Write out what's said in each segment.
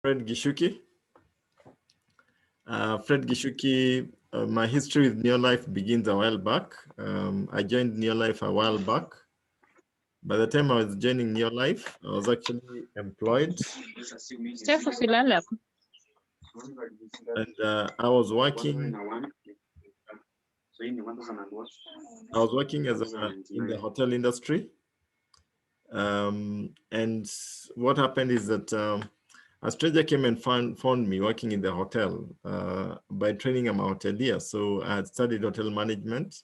Fred Gishuki. My history with Neolife begins a while back. I joined Neolife a while back. By the time I was joining Neolife, I was actually employed. And I was working as in the hotel industry. And what happened is that a stranger came and found me working in the hotel. By training, I'm a hotelier, so I had studied hotel management.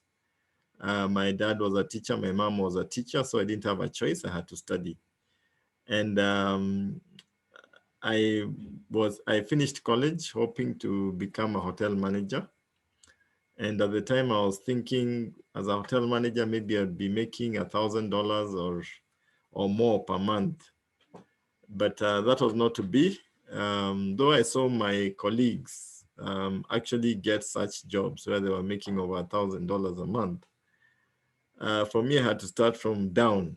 My dad was a teacher, my mom was a teacher, so I didn't have a choice. I had to study. And I finished college hoping to become a hotel manager. And at the time I was thinking, as a hotel manager, maybe I'd be making $1,000 or more per month. But that was not to be. Though I saw my colleagues actually get such jobs where they were making over $1,000 a month. For me, I had to start from down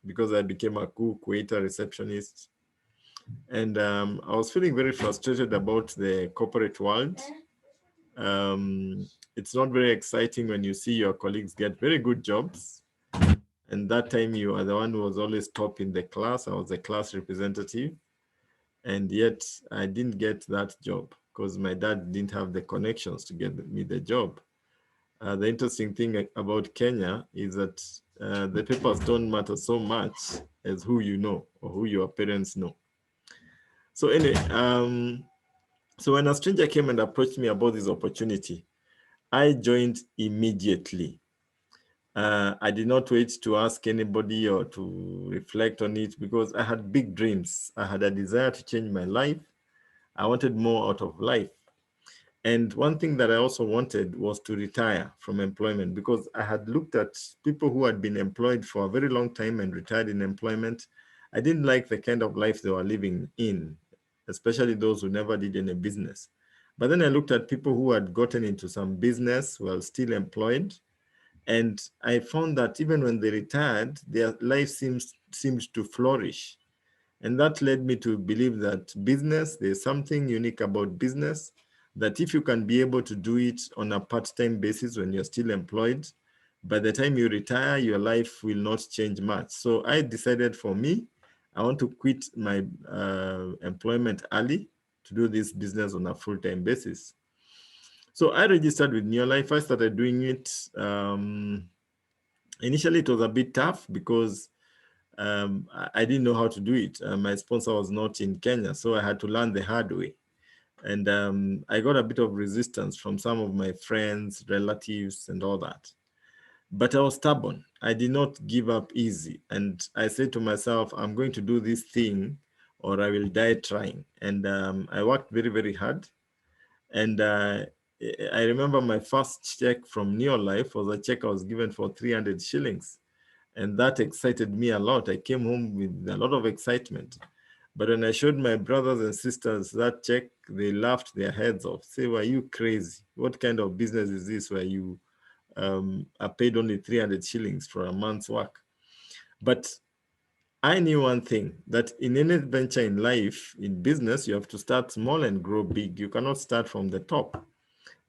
because I became a cook, waiter, receptionist. And I was feeling very frustrated about the corporate world. It's not very exciting when you see your colleagues get very good jobs. And that time you are the one who was always top in the class. I was a class representative. And yet I didn't get that job because my dad didn't have the connections to get me the job. The interesting thing about Kenya is that the papers don't matter so much as who you know or who your parents know. So anyway, so when a stranger came and approached me about this opportunity, I joined immediately. I did not wait to ask anybody or to reflect on it because I had big dreams. I had a desire to change my life. I wanted more out of life. And one thing that I also wanted was to retire from employment because I had looked at people who had been employed for a very long time and retired in employment. I didn't like the kind of life they were living in, especially those who never did any business. But then I looked at people who had gotten into some business while still employed. And I found that even when they retired, their life seemed to flourish. And that led me to believe that business, there's something unique about business, that if you can be able to do it on a part-time basis when you're still employed, by the time you retire, your life will not change much. So I decided for me, I want to quit my employment early to do this business on a full-time basis. So I registered with Neolife. I started doing it. Initially, it was a bit tough because I didn't know how to do it. My sponsor was not in Kenya, so I had to learn the hard way. And I got a bit of resistance from some of my friends, relatives, and all that. But I was stubborn. I did not give up easy. And I said to myself, I'm going to do this thing or I will die trying. And I worked very, very hard. And I remember my first check from Neolife was a check I was given for 300 shillings. And that excited me a lot. I came home with a lot of excitement. But when I showed my brothers and sisters that check, they laughed their heads off. Say, "Were you crazy? What kind of business is this where you are paid only 300 shillings for a month's work?" But I knew one thing, that in any venture in life, in business, you have to start small and grow big. You cannot start from the top.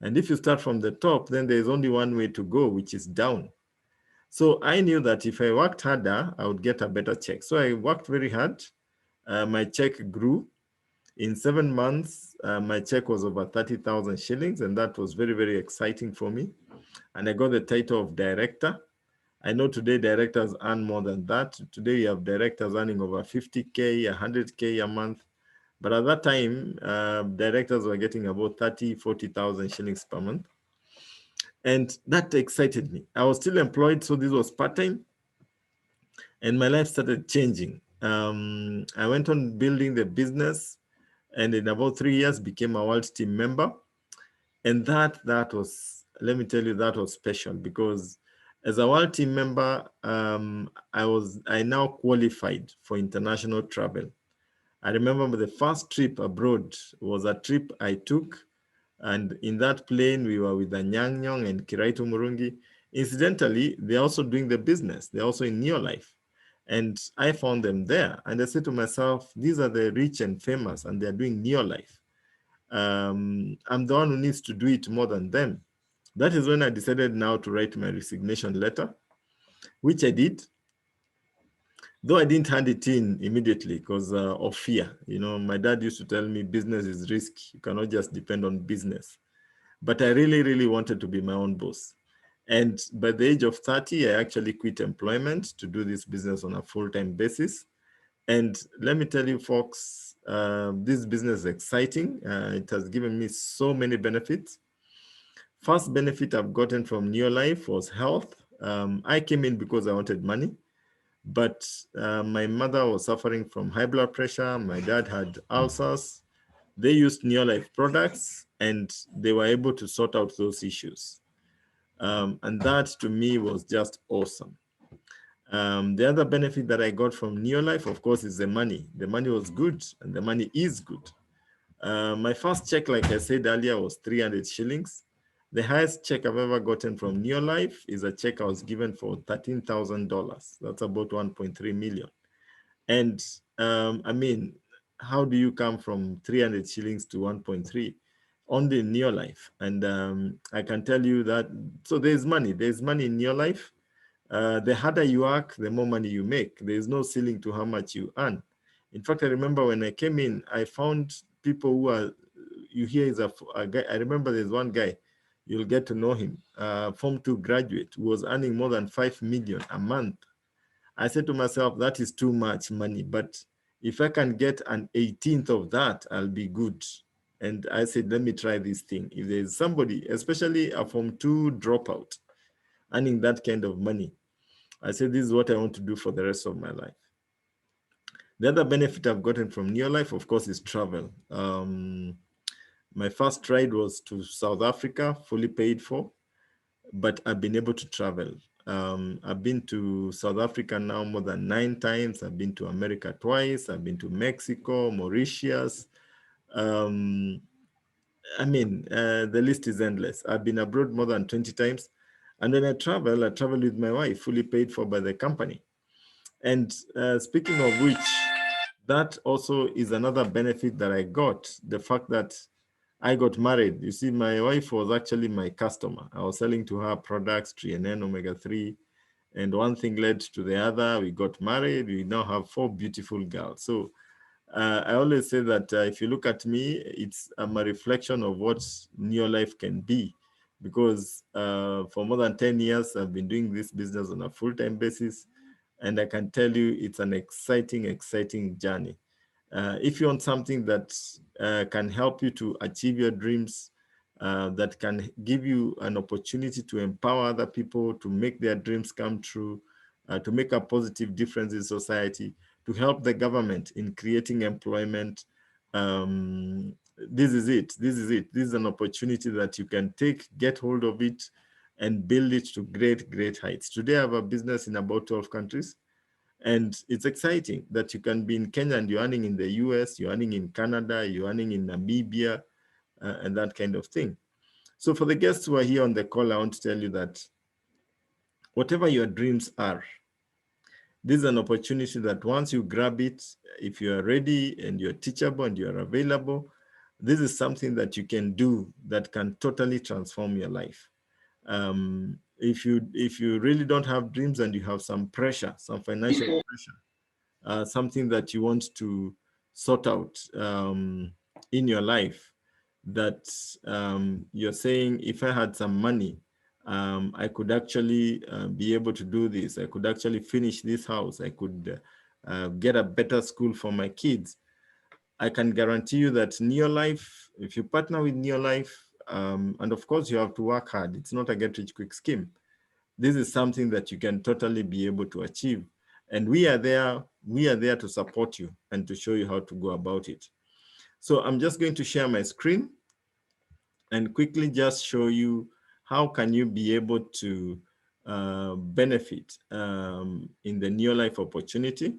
And if you start from the top, then there's only one way to go, which is down. So I knew that if I worked harder, I would get a better check. So I worked very hard. My check grew. In 7 months, my check was over 30,000 shillings, and that was very, very exciting for me. And I got the title of director. I know today directors earn more than that. Today you have directors earning over 50K, 100K a month. But at that time, directors were getting about 30, 40,000 shillings per month. And that excited me. I was still employed, so this was part-time. And my life started changing. I went on building the business, and in about 3 years became a world team member. And that was, let me tell you, that was special because as a world team member, I now qualified for international travel. I remember the first trip abroad was a trip I took, and in that plane we were with the Nyang Nyong and Kiraitu Murungi. Incidentally, they're also doing the business. They're also in Neolife. And I found them there. And I said to myself, these are the rich and famous, and they're doing Neolife. I'm the one who needs to do it more than them. That is when I decided now to write my resignation letter, which I did, though I didn't hand it in immediately because of fear. You know, my dad used to tell me business is risky. You cannot just depend on business. But I really, really wanted to be my own boss. And by the age of 30, I actually quit employment to do this business on a full-time basis. And let me tell you, folks, this business is exciting. It has given me so many benefits. First benefit I've gotten from Neolife was health. I came in because I wanted money, but my mother was suffering from high blood pressure. My dad had ulcers. They used Neolife products and they were able to sort out those issues. And that to me was just awesome. The other benefit that I got from Neolife, of course, is the money. The money was good and the money is good. My first check, like I said earlier, was 300 shillings. The highest check I've ever gotten from Neolife is a check I was given for $13,000. That's about 1.3 million. And I mean, how do you come from 300 shillings to 1.3? Only in Neolife. And I can tell you that, so there's money. There's money in Neolife. The harder you work, the more money you make. There's no ceiling to how much you earn. In fact, I remember when I came in, I found people who are, you hear is a guy, I remember there's one guy, you'll get to know him, Form 2 graduate, who was earning more than 5 million a month. I said to myself, that is too much money, but if I can get an 18th of that, I'll be good. And I said, let me try this thing. If there's somebody, especially a Form 2 dropout, earning that kind of money, I said, this is what I want to do for the rest of my life. The other benefit I've gotten from Neolife, of course, is travel. My first ride was to South Africa, fully paid for, but I've been able to travel. I've been to South Africa now more than 9 times. I've been to America twice. I've been to Mexico, Mauritius. Um, I mean, the list is endless. I've been abroad more than 20 times. And when I travel with my wife, fully paid for by the company. And speaking of which, that also is another benefit that I got, the fact that I got married. You see, my wife was actually my customer. I was selling to her products, TNN, omega-3, and one thing led to the other. We got married. We now have 4 beautiful girls. So I always say that if you look at me, it's a reflection of what Neolife can be, because for more than 10 years, I've been doing this business on a full-time basis. And I can tell you it's an exciting, exciting journey. If you want something that can help you to achieve your dreams, that can give you an opportunity to empower other people to make their dreams come true, to make a positive difference in society, to help the government in creating employment, this is it. This is it. This is an opportunity that you can take, get hold of it, and build it to great, great heights. Today, I have a business in about 12 countries. And it's exciting that you can be in Kenya and you're earning in the US, you're earning in Canada, you're earning in Namibia, and that kind of thing. So for the guests who are here on the call, I want to tell you that whatever your dreams are, this is an opportunity that once you grab it, if you are ready and you're teachable and you're available, this is something that you can do that can totally transform your life. If you really don't have dreams and you have some pressure, some financial pressure, something that you want to sort out in your life, that you're saying, if I had some money, I could actually be able to do this. I could actually finish this house. I could get a better school for my kids. I can guarantee you that Neolife, if you partner with Neolife, and of course you have to work hard. It's not a get rich quick scheme. This is something that you can totally be able to achieve. And we are there to support you and to show you how to go about it. So I'm just going to share my screen and quickly just show you how can you be able to benefit in the Neolife opportunity,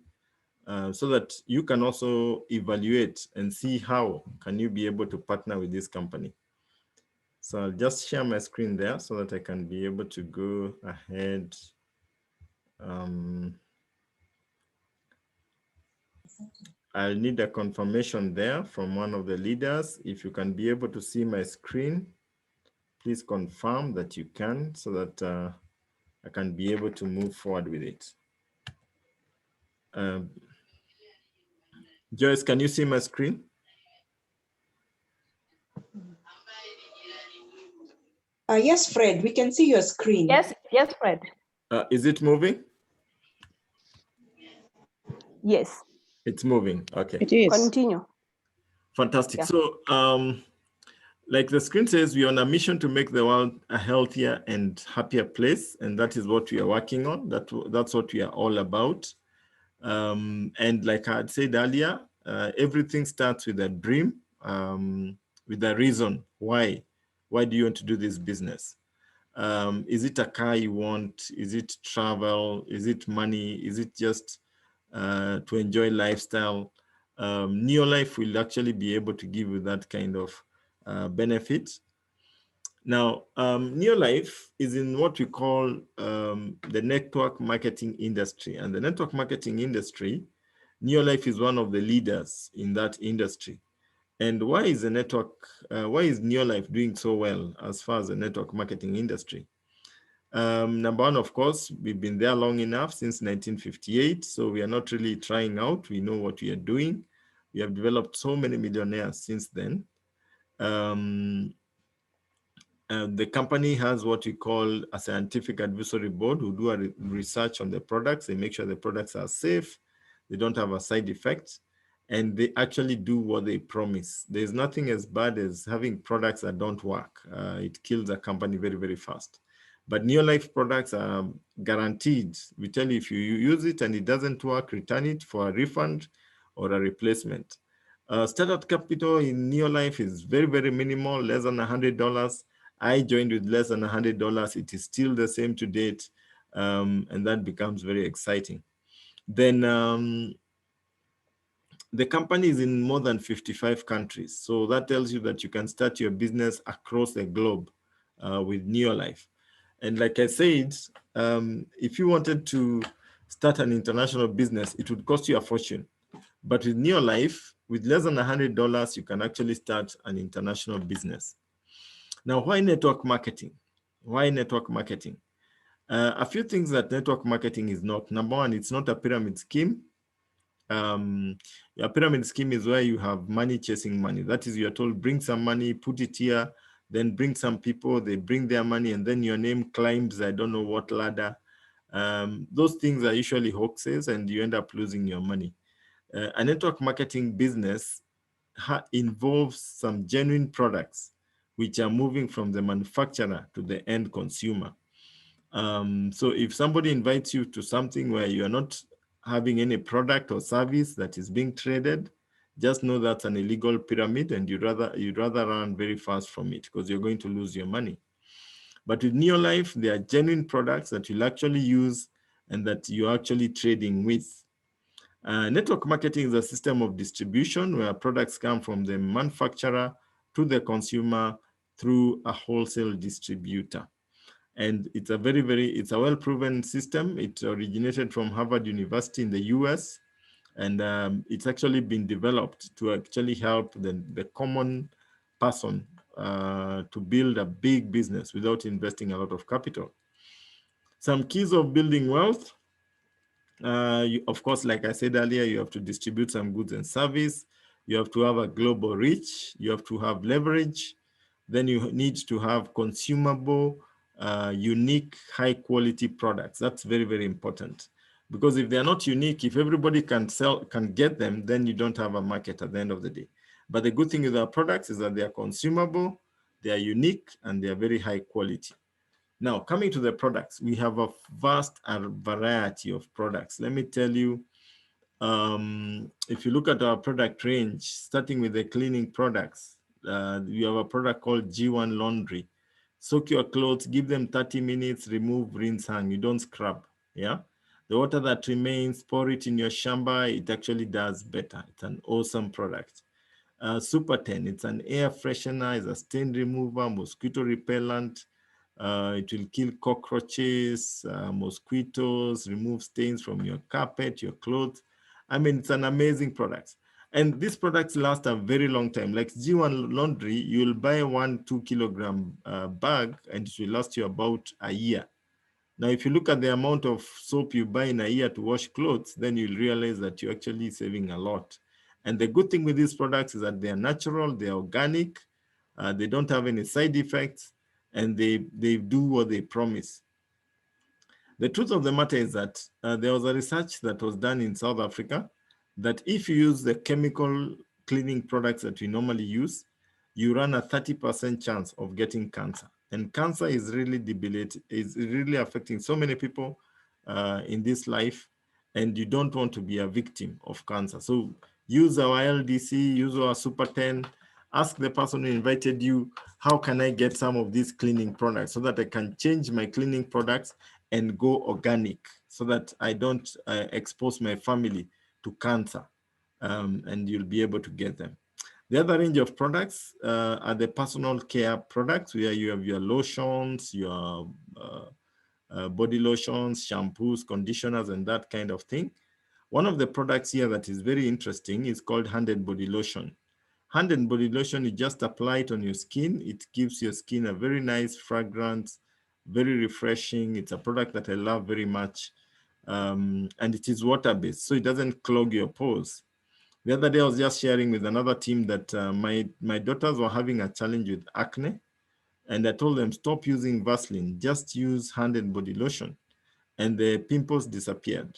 so that you can also evaluate and see how can you be able to partner with this company. So I'll just share my screen there so that I can be able to go ahead. I'll need a confirmation there from one of the leaders. If you can be able to see my screen, please confirm that you can so that I can be able to move forward with it. Joyce, can you see my screen? Yes, Fred, we can see your screen. Yes, Fred. Is it moving? Yes. It's moving. Okay. It is. Continue. Fantastic. Yeah. So, like the screen says, we're on a mission to make the world a healthier and happier place, and that is what we are working on. That's what we are all about. And like I had said earlier, everything starts with a dream, with a reason why. Why do you want to do this business? Is it a car you want? Is it travel? Is it money? Is it just to enjoy lifestyle? Neolife will actually be able to give you that kind of benefit. Now, Neolife is in what we call the network marketing industry. And the network marketing industry, Neolife is one of the leaders in that industry. And why is Neolife doing so well as far as the network marketing industry? Number one, of course, we've been there long enough, since 1958. So we are not really trying out. We know what we are doing. We have developed so many millionaires since then. The company has what we call a scientific advisory board who do a research on the products. They make sure the products are safe, they don't have a side effect, and they actually do what they promise. There's nothing as bad as having products that don't work. It kills a company very, very fast. But Neolife products are guaranteed. We tell you, if you use it and it doesn't work, return it for a refund or a replacement. Startup capital in Neolife is very, very minimal, less than $100. I joined with less than $100. It is still the same to date, and that becomes very exciting. Then the company is in more than 55 countries. So that tells you that you can start your business across the globe with Neolife. And like I said, if you wanted to start an international business, it would cost you a fortune. But with Neolife, with less than $100, you can actually start an international business. Now, why network marketing? Why network marketing? A few things that network marketing is not. Number one, it's not a pyramid scheme. A pyramid scheme is where you have money chasing money. That is, you're told, bring some money, put it here, then bring some people, they bring their money, and then your name climbs, I don't know what ladder. Those things are usually hoaxes, and you end up losing your money. A network marketing business involves some genuine products which are moving from the manufacturer to the end consumer. So if somebody invites you to something where you're not having any product or service that is being traded, just know that's an illegal pyramid, and you'd rather run very fast from it because you're going to lose your money. But with Neolife, there are genuine products that you'll actually use and that you're actually trading with. Network marketing is a system of distribution where products come from the manufacturer to the consumer through a wholesale distributor. And it's a it's a well-proven system. It originated from Harvard University in the US, and it's actually been developed to actually help the common person to build a big business without investing a lot of capital. Some keys of building wealth. Of course, like I said earlier, you have to distribute some goods and service. You have to have a global reach. You have to have leverage. Then you need to have consumable, unique, high quality products. That's very, very important. Because if they're not unique, if everybody can get them, then you don't have a market at the end of the day. But the good thing with our products is that they are consumable, they are unique, and they are very high quality. Now, coming to the products, we have a vast variety of products. Let me tell you, if you look at our product range, starting with the cleaning products, we have a product called G1 Laundry. Soak your clothes, give them 30 minutes, remove, rinse, hang. You don't scrub, yeah? The water that remains, pour it in your shamba. It actually does better. It's an awesome product. Super 10, it's an air freshener, it's a stain remover, mosquito repellent. It will kill cockroaches, mosquitoes, remove stains from your carpet, your clothes. I mean, it's an amazing product. And these products last a very long time. Like G1 laundry, you'll buy 1 2 kilogram bag and it will last you about a year. Now, if you look at the amount of soap you buy in a year to wash clothes, then you'll realize that you're actually saving a lot. And the good thing with these products is that they're natural, they're organic, they don't have any side effects, and they do what they promise. The truth of the matter is that there was a research that was done in South Africa that if you use the chemical cleaning products that we normally use, you run a 30% chance of getting cancer. And cancer is really debilitating, is really affecting so many people in this life, and you don't want to be a victim of cancer. So use our LDC, use our Super 10, ask the person who invited you, how can I get some of these cleaning products so that I can change my cleaning products and go organic so that I don't expose my family to cancer, and you'll be able to get them. The other range of products are the personal care products where you have your lotions, your body lotions, shampoos, conditioners, and that kind of thing. One of the products here that is very interesting is called Hand and Body Lotion. Hand and Body Lotion, you just apply it on your skin. It gives your skin a very nice fragrance, very refreshing. It's a product that I love very much. And it is water-based, so it doesn't clog your pores. The other day, I was just sharing with another team that my daughters were having a challenge with acne. And I told them, stop using Vaseline, just use Hand and Body Lotion. And the pimples disappeared.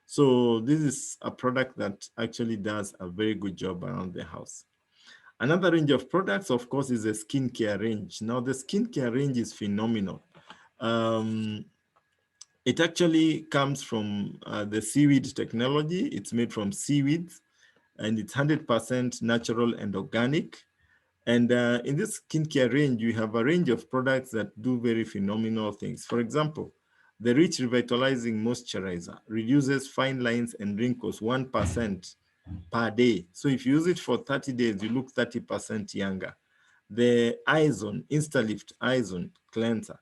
So this is a product that actually does a very good job around the house. Another range of products, of course, is the skincare range. Now, the skincare range is phenomenal. It actually comes from the seaweed technology. It's made from seaweeds, and it's 100% natural and organic. And in this skincare range, you have a range of products that do very phenomenal things. For example, the Rich Revitalizing Moisturizer reduces fine lines and wrinkles 1% per day. So if you use it for 30 days, you look 30% younger. The Izone, Instalift Izone cleanser,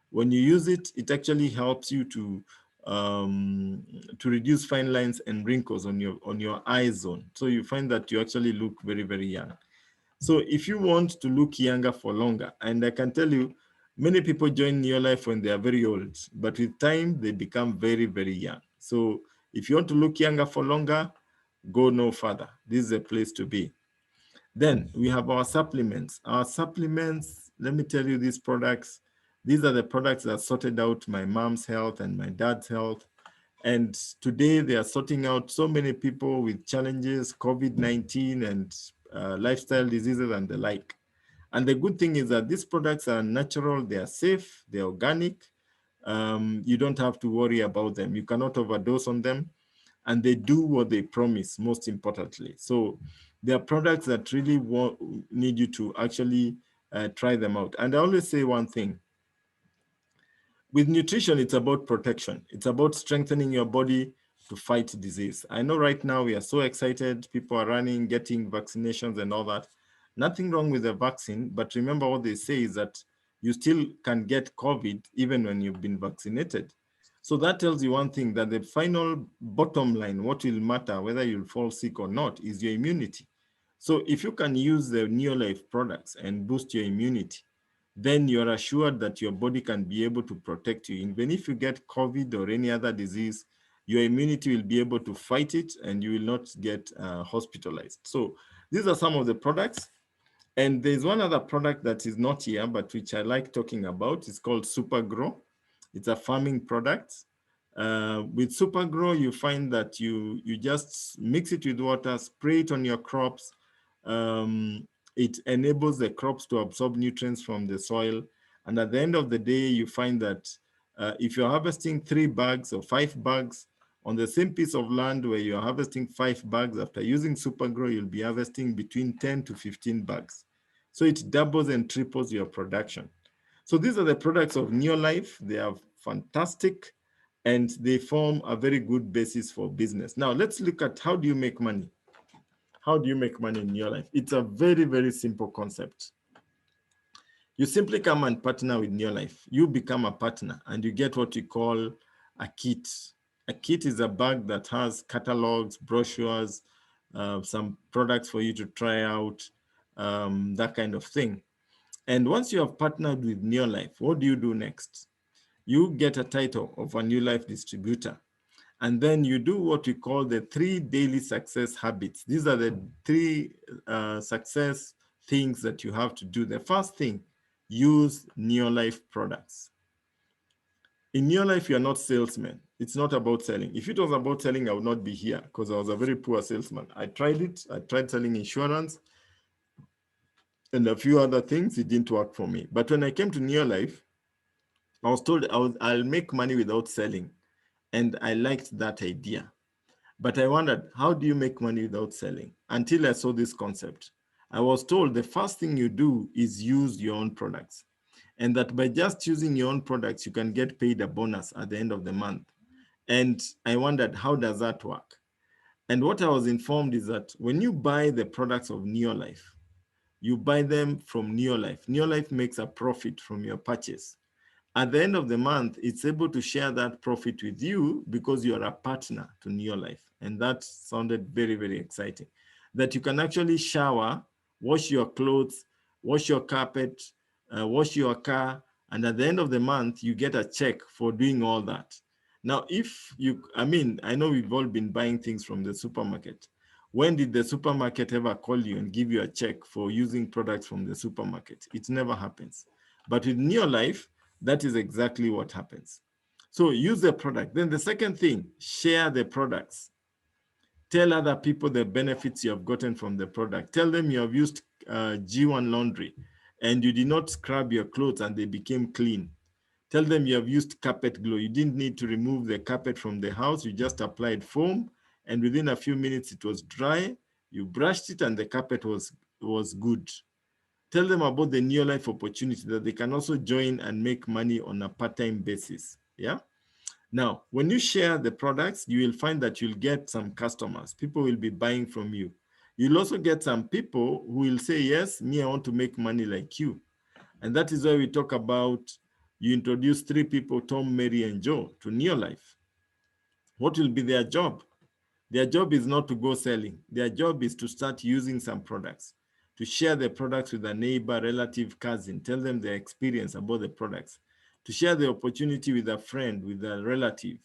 when you use it, it actually helps you to reduce fine lines and wrinkles on your eye zone. So you find that you actually look very, very young. So if you want to look younger for longer, and I can tell you, many people join your life when they are very old, but with time, they become very, very young. So if you want to look younger for longer, go no further. This is a place to be. Then we have our supplements. Our supplements, let me tell you these products. These are the products that sorted out my mom's health and my dad's health. And today they are sorting out so many people with challenges, COVID-19 and lifestyle diseases and the like. And the good thing is that these products are natural, they are safe, they're organic. You don't have to worry about them. You cannot overdose on them. And they do what they promise, most importantly. So they are products that really need you to actually try them out. And I always say one thing. With nutrition, it's about protection. It's about strengthening your body to fight disease. I know right now we are so excited. People are running, getting vaccinations and all that. Nothing wrong with the vaccine, but remember what they say is that you still can get COVID even when you've been vaccinated. So that tells you one thing, that the final bottom line, what will matter, whether you'll fall sick or not, is your immunity. So if you can use the Neolife products and boost your immunity, then you're assured that your body can be able to protect you. Even if you get COVID or any other disease, your immunity will be able to fight it and you will not get hospitalized. So these are some of the products. And there's one other product that is not here, but which I like talking about. It's called Super Grow. It's a farming product. With Super Grow, you find that you just mix it with water, spray it on your crops. It enables the crops to absorb nutrients from the soil. And at the end of the day, you find that if you're harvesting 3 bags or 5 bags on the same piece of land where you're harvesting 5 bags, after using Super Grow, you'll be harvesting between 10 to 15 bags. So it doubles and triples your production. So these are the products of Neolife. They are fantastic and they form a very good basis for business. Now let's look at, how do you make money? How do you make money in your life? It's a very, very simple concept. You simply come and partner with Neolife. You become a partner and you get what we call a kit. A kit is a bag that has catalogs, brochures, some products for you to try out, that kind of thing. And once you have partnered with Neolife, what do you do next? You get a title of a New Life distributor. And then you do what we call the 3 daily success habits. These are the 3 success things that you have to do. The first thing, use Neolife products. In Neolife, you're not salesmen. It's not about selling. If it was about selling, I would not be here because I was a very poor salesman. I tried it. I tried selling insurance and a few other things. It didn't work for me. But when I came to Neolife, I was told I'll make money without selling. And I liked that idea. But I wondered, how do you make money without selling? Until I saw this concept. I was told the first thing you do is use your own products. And that by just using your own products, you can get paid a bonus at the end of the month. And I wondered, how does that work? And what I was informed is that when you buy the products of Neolife, you buy them from Neolife. Neolife makes a profit from your purchase. At the end of the month, it's able to share that profit with you because you are a partner to Neolife. And that sounded very, very exciting. That you can actually shower, wash your clothes, wash your carpet, wash your car, and at the end of the month, you get a check for doing all that. Now, if you, I know we've all been buying things from the supermarket. When did the supermarket ever call you and give you a check for using products from the supermarket? It never happens. But with Neolife, that is exactly what happens. So use the product. Then the second thing, share the products. Tell other people the benefits you have gotten from the product. Tell them you have used G1 laundry and you did not scrub your clothes and they became clean. Tell them you have used carpet glow. You didn't need to remove the carpet from the house. You just applied foam and within a few minutes it was dry. You brushed it and the carpet was good. Tell them about the Neolife opportunity that they can also join and make money on a part-time basis. Yeah. Now, when you share the products, you will find that you'll get some customers. People will be buying from you. You'll also get some people who will say, yes, me, I want to make money like you. And that is why we talk about, you introduce 3 people, Tom, Mary, and Joe, to Neolife. What will be their job? Their job is not to go selling. Their job is to start using some products, to share the products with a neighbor, relative, cousin, tell them their experience about the products, to share the opportunity with a friend, with a relative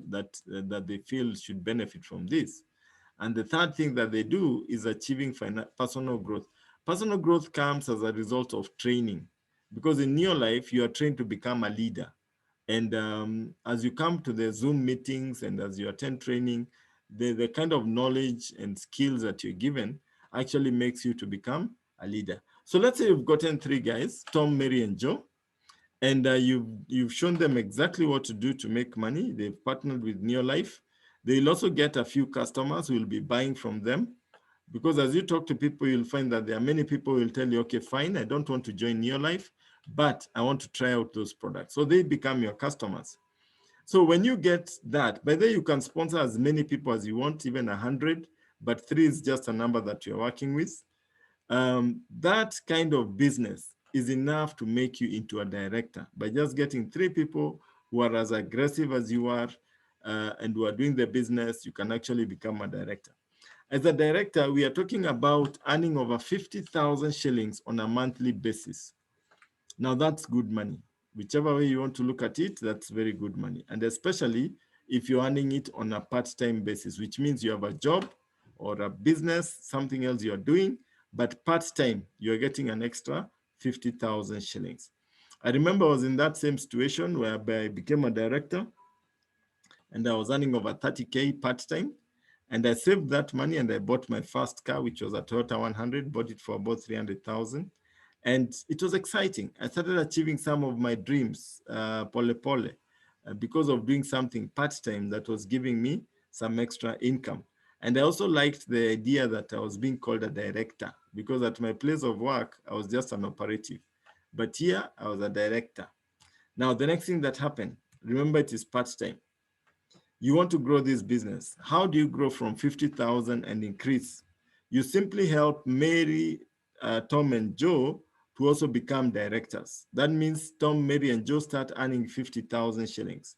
that they feel should benefit from this. And the third thing that they do is achieving personal growth. Personal growth comes as a result of training, because in your life, you are trained to become a leader. And as you come to the Zoom meetings and as you attend training, the kind of knowledge and skills that you're given actually makes you to become a leader. So let's say you've gotten 3 guys, Tom, Mary, and Joe, and you've shown them exactly what to do to make money. They've partnered with Neolife. They'll also get a few customers who will be buying from them. Because as you talk to people, you'll find that there are many people who will tell you, okay, fine, I don't want to join Neolife, but I want to try out those products. So they become your customers. So when you get that, by then you can sponsor as many people as you want, even 100, but 3 is just a number that you're working with. That kind of business is enough to make you into a director by just getting 3 people who are as aggressive as you are and who are doing the business. You can actually become a director. As a director, we are talking about earning over 50,000 shillings on a monthly basis. Now that's good money. Whichever way you want to look at it, that's very good money. And especially if you're earning it on a part-time basis, which means you have a job or a business, something else you're doing, but part-time, you're getting an extra 50,000 shillings. I remember I was in that same situation whereby I became a director and I was earning over 30K part-time. And I saved that money and I bought my first car, which was a Toyota 100, bought it for about 300,000. And it was exciting. I started achieving some of my dreams, pole pole, because of doing something part-time that was giving me some extra income. And I also liked the idea that I was being called a director, because at my place of work, I was just an operative. But here, I was a director. Now, the next thing that happened, remember it is part-time. You want to grow this business. How do you grow from 50,000 and increase? You simply help Mary, Tom, and Joe to also become directors. That means Tom, Mary, and Joe start earning 50,000 shillings.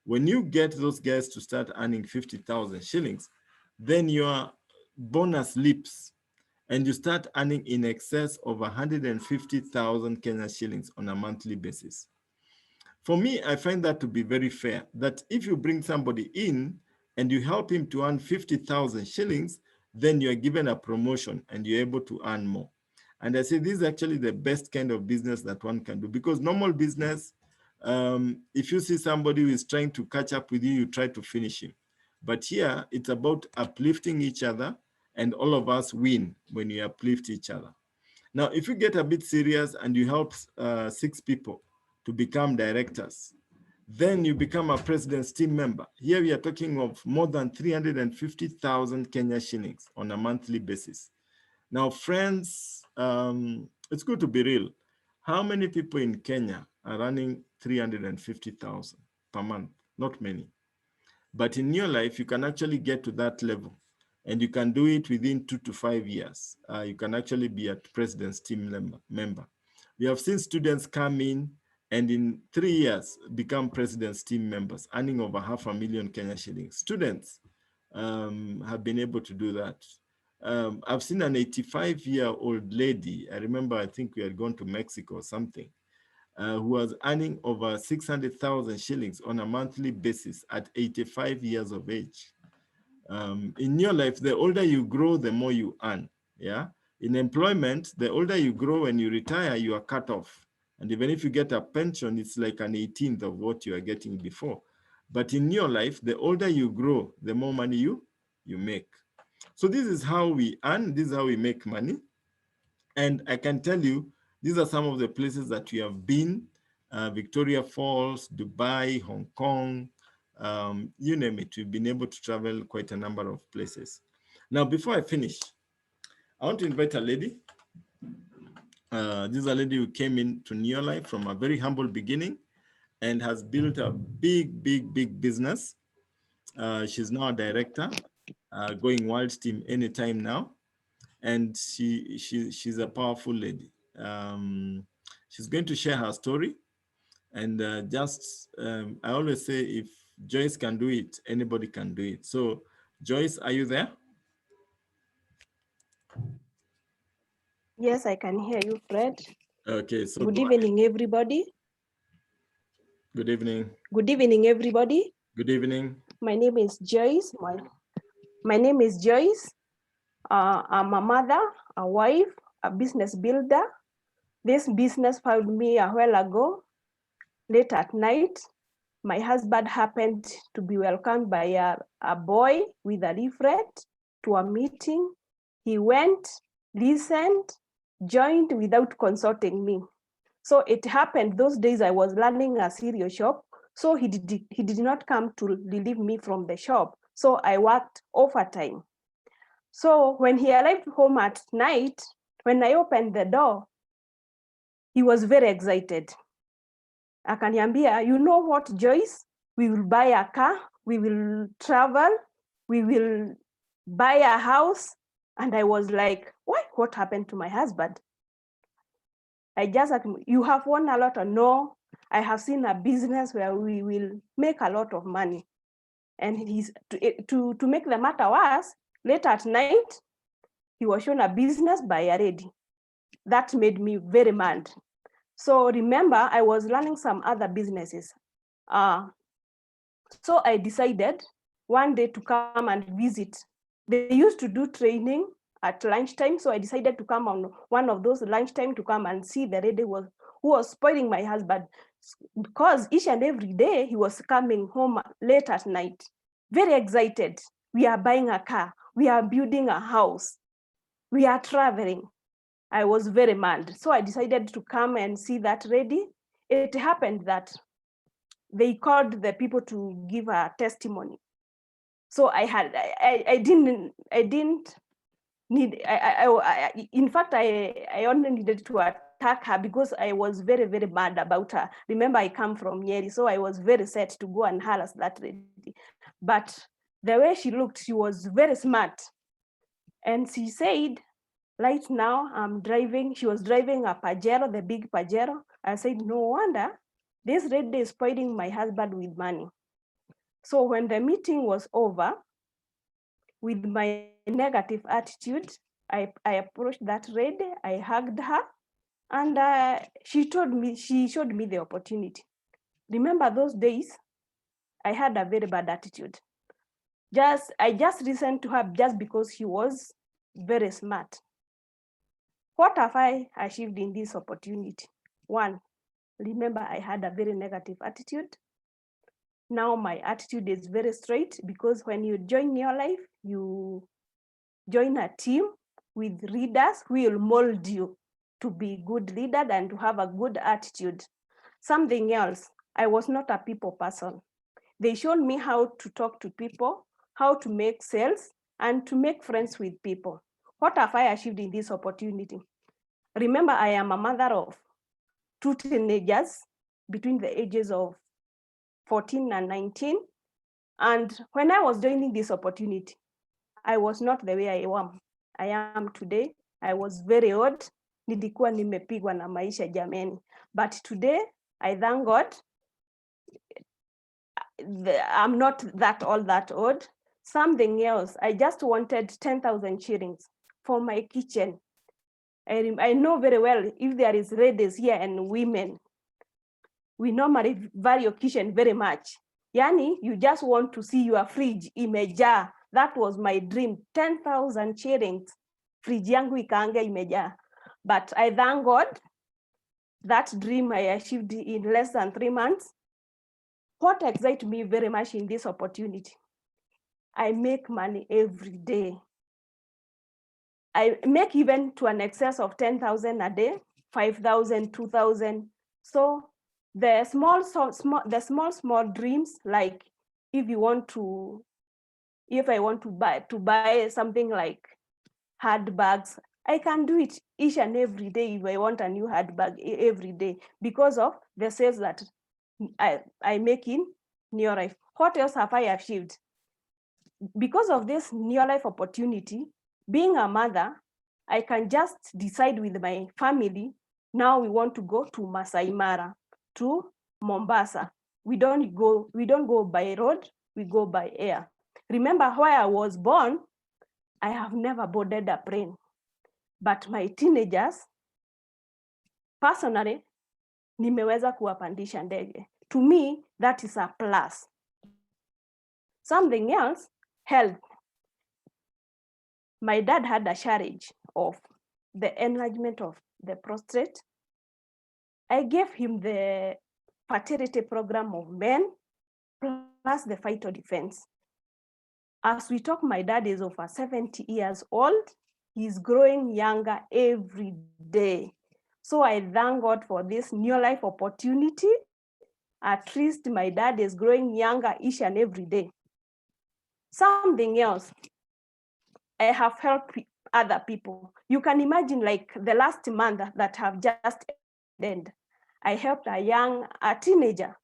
When you get those guys to start earning 50,000 shillings, then your bonus leaps and you start earning in excess of 150,000 Kenya shillings on a monthly basis. For me, I find that to be very fair, that if you bring somebody in and you help him to earn 50,000 shillings, then you're given a promotion and you're able to earn more. And I say this is actually the best kind of business that one can do, because normal business, if you see somebody who is trying to catch up with you, you try to finish him. But here, it's about uplifting each other, and all of us win when you uplift each other. Now, if you get a bit serious and you help 6 people to become directors, then you become a president's team member. Here we are talking of more than 350,000 Kenya shillings on a monthly basis. Now, friends, it's good to be real. How many people in Kenya are running 350,000 per month? Not many. But in your life, you can actually get to that level, and you can do it within 2 to 5 years. You can actually be a president's team member. We have seen students come in and in 3 years become president's team members, earning over 500,000 Kenya shillings. Students have been able to do that. I've seen an 85-year-old lady. I remember, I think we had gone to Mexico or something, who was earning over 600,000 shillings on a monthly basis at 85 years of age. In your life, the older you grow, the more you earn. Yeah. In employment, the older you grow, when you retire, you are cut off. And even if you get a pension, it's like an 18th of what you are getting before. But in your life, the older you grow, the more money you make. So this is how we earn. This is how we make money. And I can tell you, these are some of the places that we have been: Victoria Falls, Dubai, Hong Kong, you name it. We've been able to travel quite a number of places. Now, before I finish, I want to invite a lady. This is a lady who came into Neolife from a very humble beginning and has built a big, big, big business. She's now a director, going wild steam anytime now. And she's a powerful lady. She's going to share her story. And I always say, if Joyce can do it, anybody can do it. So Joyce, are you there? Yes, I can hear you, Fred. Okay, so good evening, everybody. Good evening. Good evening, everybody. Good evening. My name is Joyce. My name is Joyce. I'm a mother, a wife, a business builder. This business found me a while ago. Late at night, my husband happened to be welcomed by a boy with a leaflet to a meeting. He went, listened, joined without consulting me. So it happened those days I was running a cereal shop. So he did not come to relieve me from the shop. So I worked overtime. So when he arrived home at night, when I opened the door, he was very excited. Akaniambia, you know what, Joyce? We will buy a car, we will travel, we will buy a house. And I was like, what happened to my husband? I just asked him, you have won a lot? Or no, I have seen a business where we will make a lot of money. And he's to make the matter worse, late at night, he was shown a business by a lady. That made me very mad. So remember, I was running some other businesses. So I decided one day to come and visit. They used to do training at lunchtime. So I decided to come on one of those lunchtime to come and see the lady who was spoiling my husband, because each and every day he was coming home late at night, very excited. We are buying a car, we are building a house, we are traveling. I was very mad. So I decided to come and see that lady. It happened that they called the people to give a testimony. So I didn't need, in fact, I only needed to attack her because I was very, very mad about her. Remember, I come from Nyeri, so I was very set to go and harass that lady. But the way she looked, she was very smart. And she said, right now I'm driving, she was driving a Pajero, the big Pajero. I said, no wonder this lady is spoiling my husband with money. So when the meeting was over, with my negative attitude, I approached that lady, I hugged her, and she showed me the opportunity. Remember those days, I had a very bad attitude. I just listened to her just because she was very smart. What have I achieved in this opportunity? One, remember I had a very negative attitude. Now my attitude is very straight, because when you join your life, you join a team with leaders who will mold you to be good leader and to have a good attitude. Something else, I was not a people person. They showed me how to talk to people, how to make sales, and to make friends with people. What have I achieved in this opportunity? Remember, I am a mother of 2 teenagers between the ages of 14 and 19. And when I was joining this opportunity, I was not the way I am today. I was very odd. Nilikuwa nimepigwa na maisha jameni. But today, I thank God, I'm not all that odd. Something else, I just wanted 10,000 shillings for my kitchen. I know very well if there is ladies here and women, we normally value kitchen very much. Yani, you just want to see your fridge imejaa. That was my dream, 10,000 shillings. Fridge yangu ikaanga imejaa. But I thank God, that dream I achieved in less than 3 months. What excites me very much in this opportunity? I make money every day. I make even to an excess of 10,000 a day, 5,000, 2,000. So the small dreams, like if I want to buy something like handbags, I can do it each and every day if I want a new handbag every day, because of the sales that I make in New Life. What else have I achieved? Because of this New Life opportunity, being a mother, I can just decide with my family, now we want to go to Masai Mara, to Mombasa. We don't go by road, we go by air. Remember where I was born, I have never boarded a plane. But my teenagers, personally, nimeweza kuwapandisha ndege. To me, that is a plus. Something else, health. My dad had a challenge of the enlargement of the prostate. I gave him the fertility program of men plus the phyto defense. As we talk, my dad is over 70 years old. He's growing younger every day. So I thank God for this new life opportunity. At least my dad is growing younger each and every day. Something else, I have helped other people. You can imagine, like the last month that have just ended, I helped a teenager.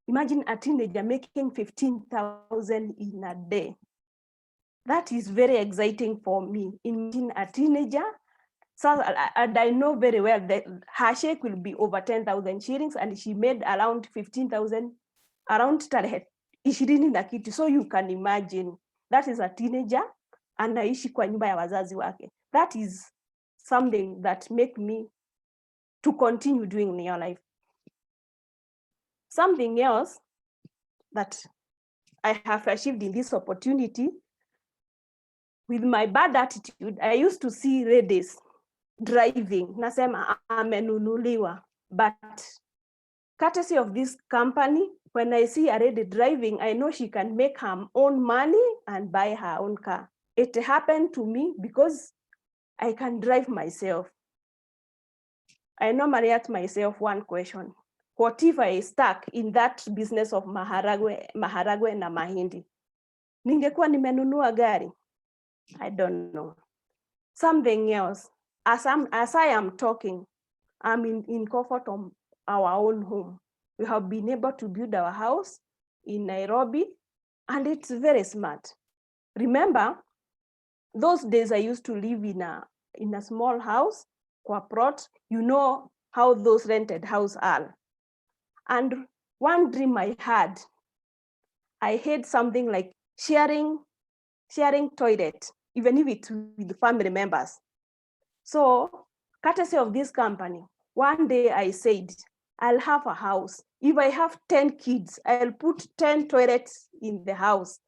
Imagine a teenager making 15,000 in a day. That is very exciting for me. Imagine a teenager, so, and I know very well that her check will be over 10,000 shillings, and she made around 15,000, around tarehe 20 na kitu. So you can imagine, that is a teenager, anaishi kwa nyumba ya wazazi wake. That is something that make me to continue doing in your life. Something else that I have achieved in this opportunity, with my bad attitude, I used to see ladies driving, nasema amenunuliwa. But courtesy of this company, when I see a lady driving, I know she can make her own money and buy her own car. It happened to me because I can drive myself. I normally ask myself one question: what if I stuck in that business of maharagwe na mahindi? Ningekuwa nimenunua gari? I don't know. Something else, as I am talking, I'm in comfort of our own home. We have been able to build our house in Nairobi, and it's very smart. Remember, those days I used to live in a small house, kwa plot. You know how those rented houses are. And one dream I had, I heard something like sharing toilet, even if it's with family members. So, courtesy of this company, one day I said, I'll have a house. If I have 10 kids, I'll put 10 toilets in the house.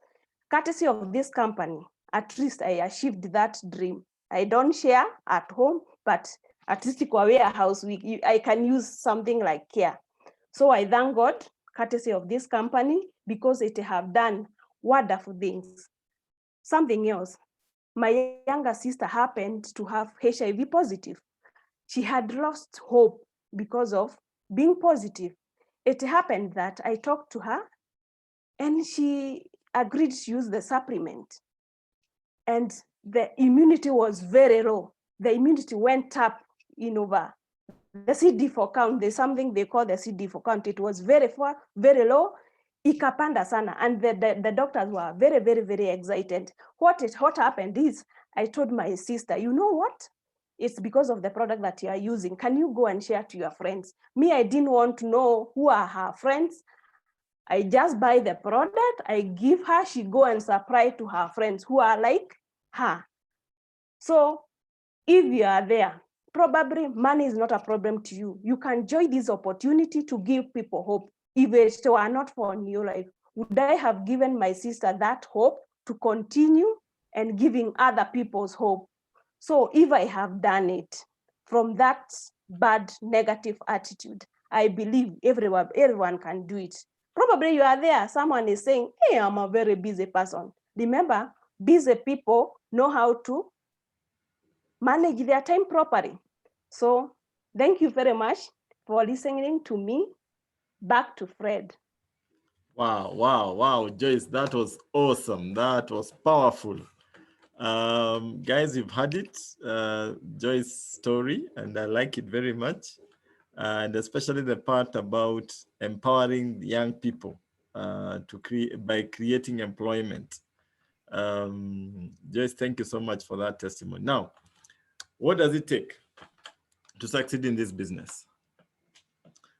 Courtesy of this company, at least I achieved that dream. I don't share at home, but at least in a warehouse, I can use something like care. So I thank God, courtesy of this company, because it have done wonderful things. Something else, my younger sister happened to have HIV positive. She had lost hope because of being positive. It happened that I talked to her and she agreed to use the supplement. And the immunity was very low. The immunity went up in over the CD4 count. There's something they call the CD4 count. It was very far, very low. Ikapanda sana. And the doctors were very, very, very excited. What happened is, I told my sister, you know what? It's because of the product that you are using. Can you go and share to your friends? Me, I didn't want to know who are her friends. I just buy the product, I give her, she go and supply to her friends who are like her. So if you are there, probably money is not a problem to you. You can join this opportunity to give people hope. If it were not for New Life, would I have given my sister that hope to continue and giving other people's hope? So if I have done it from that bad negative attitude, I believe everyone can do it. Probably you are there, someone is saying, hey, I'm a very busy person. Remember, busy people know how to manage their time properly. So thank you very much for listening to me. Back to Fred. Wow, wow, wow, Joyce, that was awesome. That was powerful. Guys, you've heard it, Joyce's story, and I like it very much. And especially the part about empowering young people by creating employment. Joyce, thank you so much for that testimony. Now, what does it take to succeed in this business?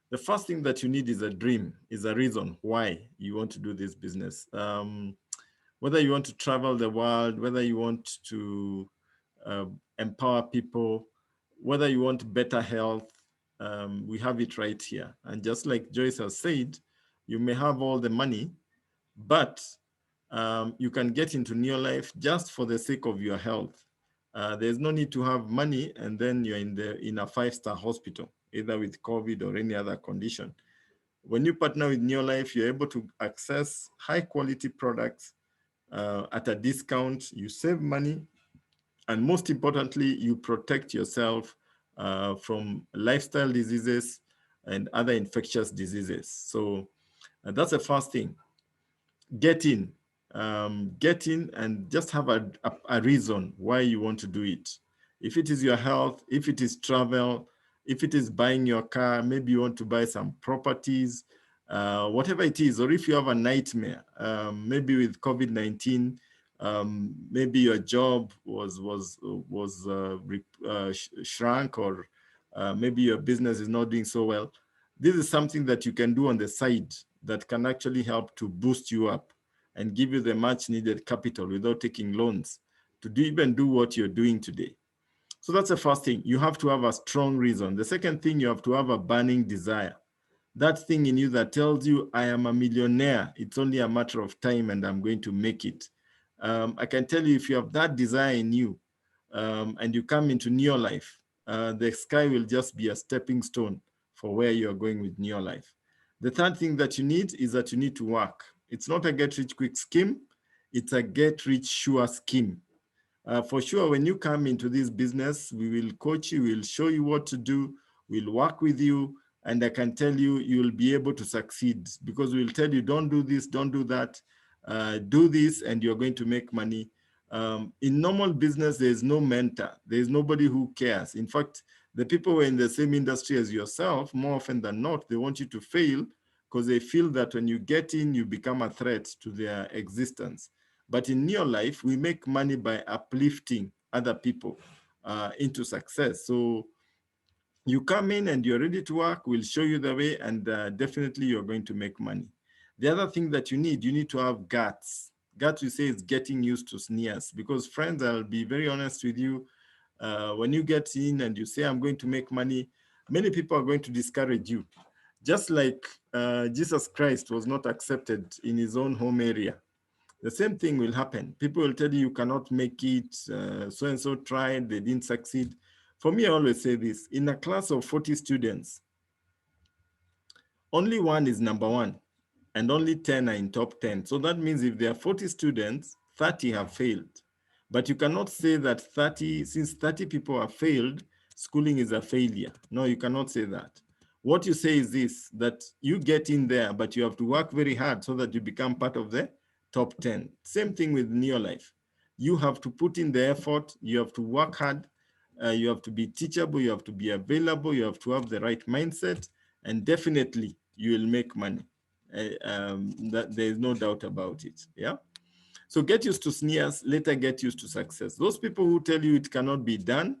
The first thing that you need is a dream, is a reason why you want to do this business. Whether you want to travel the world, whether you want to empower people, whether you want better health, we have it right here. And just like Joyce has said, you may have all the money, but you can get into Neolife just for the sake of your health. There's no need to have money and then you're in a 5-star hospital, either with COVID or any other condition. When you partner with Neolife, you're able to access high quality products at a discount, you save money, and most importantly, you protect yourself from lifestyle diseases and other infectious diseases. So that's the first thing. Get in and just have a reason why you want to do it. If it is your health, if it is travel, if it is buying your car, maybe you want to buy some properties, whatever it is, or if you have a nightmare, maybe with COVID-19, maybe your job was shrunk, or maybe your business is not doing so well. This is something that you can do on the side that can actually help to boost you up and give you the much needed capital without taking loans to even do what you're doing today. So that's the first thing. You have to have a strong reason. The second thing, you have to have a burning desire. That thing in you that tells you, I am a millionaire. It's only a matter of time and I'm going to make it. I can tell you, if you have that desire in you and you come into Neolife, the sky will just be a stepping stone for where you're going with Neolife. The third thing that you need is that you need to work. It's not a get-rich-quick scheme. It's a get-rich-sure scheme. For sure, when you come into this business, we will coach you, we'll show you what to do, we'll work with you, and I can tell you, you'll be able to succeed, because we'll tell you, don't do this, don't do that, do this, and you're going to make money. In normal business, there's no mentor. There's nobody who cares. In fact, the people who are in the same industry as yourself, more often than not, they want you to fail because they feel that when you get in, you become a threat to their existence. But in Neolife, we make money by uplifting other people into success. So you come in and you're ready to work, we'll show you the way, and definitely you're going to make money. The other thing that you need to have guts. Guts, we say, is getting used to sneers, because friends, I'll be very honest with you, when you get in and you say, I'm going to make money, many people are going to discourage you. Just like Jesus Christ was not accepted in his own home area. The same thing will happen. People will tell you you cannot make it, so-and-so tried, they didn't succeed. For me, I always say this, in a class of 40 students, only one is number one, and only 10 are in top 10. So that means if there are 40 students, 30 have failed. But you cannot say that 30, since 30 people have failed, schooling is a failure. No, you cannot say that. What you say is this, that you get in there, but you have to work very hard so that you become part of the top 10. Same thing with Neolife. You have to put in the effort, you have to work hard, you have to be teachable, you have to be available, you have to have the right mindset, and definitely you will make money. That there is no doubt about it. Yeah. So get used to sneers, later get used to success. Those people who tell you it cannot be done,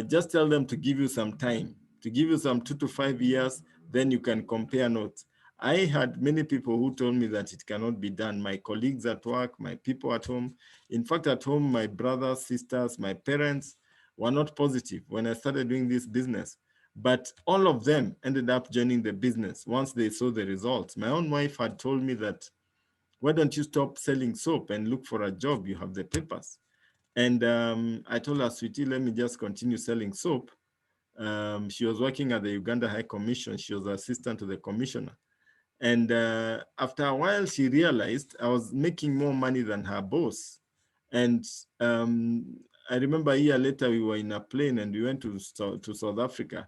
just tell them to give you some time, to give you some 2 to 5 years, then you can compare notes. I had many people who told me that it cannot be done. My colleagues at work, my people at home. In fact, at home, my brothers, sisters, my parents were not positive when I started doing this business. But all of them ended up joining the business once they saw the results. My own wife had told me that, why don't you stop selling soap and look for a job? You have the papers. And I told her, sweetie, let me just continue selling soap. She was working at the Uganda High Commission. She was assistant to the commissioner. And after a while, she realized I was making more money than her boss. And I remember a year later, we were in a plane and we went to South Africa.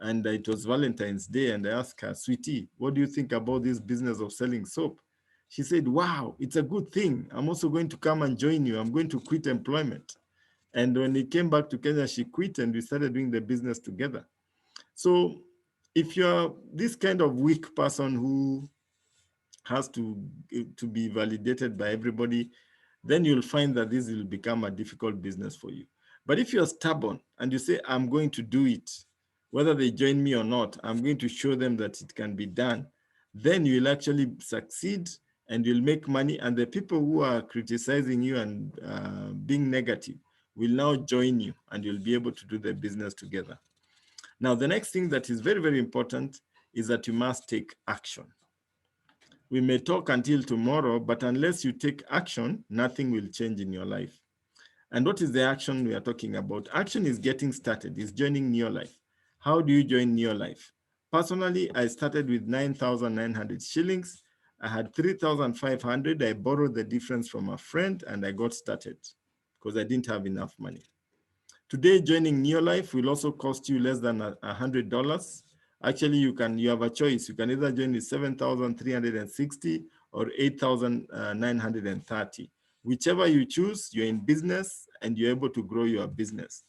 And it was Valentine's Day. And I asked her, sweetie, what do you think about this business of selling soap? She said, wow, it's a good thing. I'm also going to come and join you. I'm going to quit employment. And when he came back to Kenya, she quit and we started doing the business together. So if you're this kind of weak person who has to be validated by everybody, then you'll find that this will become a difficult business for you. But if you're stubborn and you say, I'm going to do it, whether they join me or not, I'm going to show them that it can be done, then you'll actually succeed and you'll make money. And the people who are criticizing you and being negative will now join you and you'll be able to do the business together. Now, the next thing that is very, very important is that you must take action. We may talk until tomorrow, but unless you take action, nothing will change in your life. And what is the action we are talking about? Action is getting started, is joining Neolife. How do you join Neolife? Personally, I started with 9,900 shillings. I had 3,500. I borrowed the difference from a friend and I got started because I didn't have enough money. Today, joining Neolife will also cost you less than $100. Actually, you have a choice. You can either join with 7,360 or 8,930. Whichever you choose, you're in business and you're able to grow your business.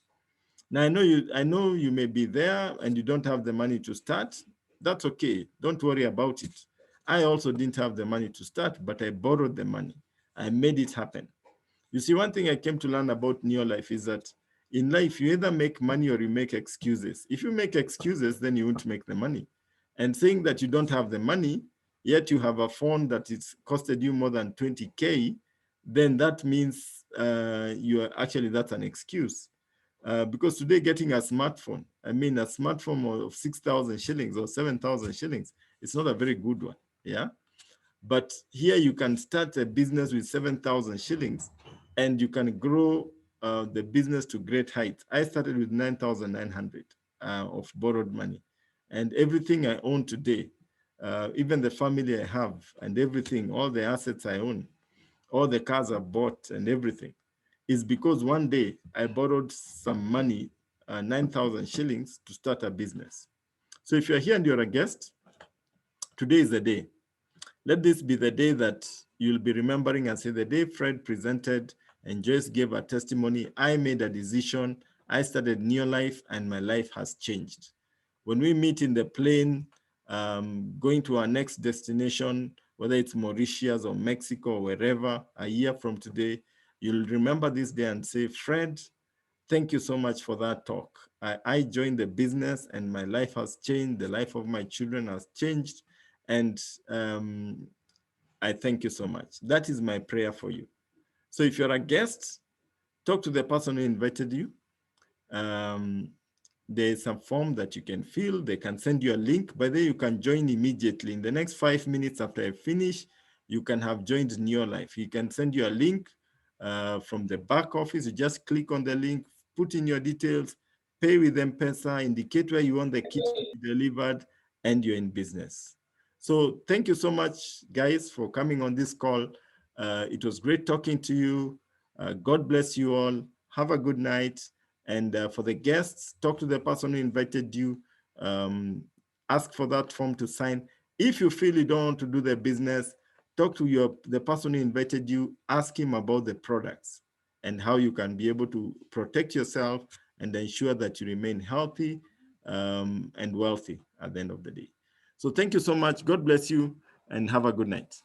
Now, I know you may be there and you don't have the money to start. That's okay. Don't worry about it. I also didn't have the money to start, but I borrowed the money. I made it happen. You see, one thing I came to learn about Neolife is that in life, you either make money or you make excuses. If you make excuses, then you won't make the money. And saying that you don't have the money, yet you have a phone that it's costed you more than 20K, then that means that's an excuse. Because today getting a smartphone, I mean, a smartphone of 6,000 shillings or 7,000 shillings, it's not a very good one, yeah? But here you can start a business with 7,000 shillings and you can grow the business to great heights. I started with 9,900 of borrowed money. And everything I own today, even the family I have and everything, all the assets I own, all the cars I bought and everything, is because one day I borrowed some money, 9,000 shillings to start a business. So if you're here and you're a guest, today is the day. Let this be the day that you'll be remembering and say, the day Fred presented and Joyce gave a testimony, I made a decision, I started Neolife, and my life has changed. When we meet in the plane, going to our next destination, whether it's Mauritius or Mexico or wherever, a year from today, you'll remember this day and say, Fred, thank you so much for that talk. I joined the business and my life has changed. The life of my children has changed. And I thank you so much. That is my prayer for you. So if you're a guest, talk to the person who invited you. Um, there's a form that you can fill. They can send you a link. By then, you can join immediately. In the next 5 minutes after I finish, you can have joined in your life. He can send you a link from the back office. You just click on the link, put in your details, pay with M-Pesa, indicate where you want the kit to be delivered, and you're in business. So thank you so much, guys, for coming on this call. It was great talking to you. God bless you all. Have a good night. And for the guests, talk to the person who invited you. Ask for that form to sign. If you feel you don't want to do the business, talk to the person who invited you. Ask him about the products and how you can be able to protect yourself and ensure that you remain healthy and wealthy at the end of the day. So thank you so much. God bless you and have a good night.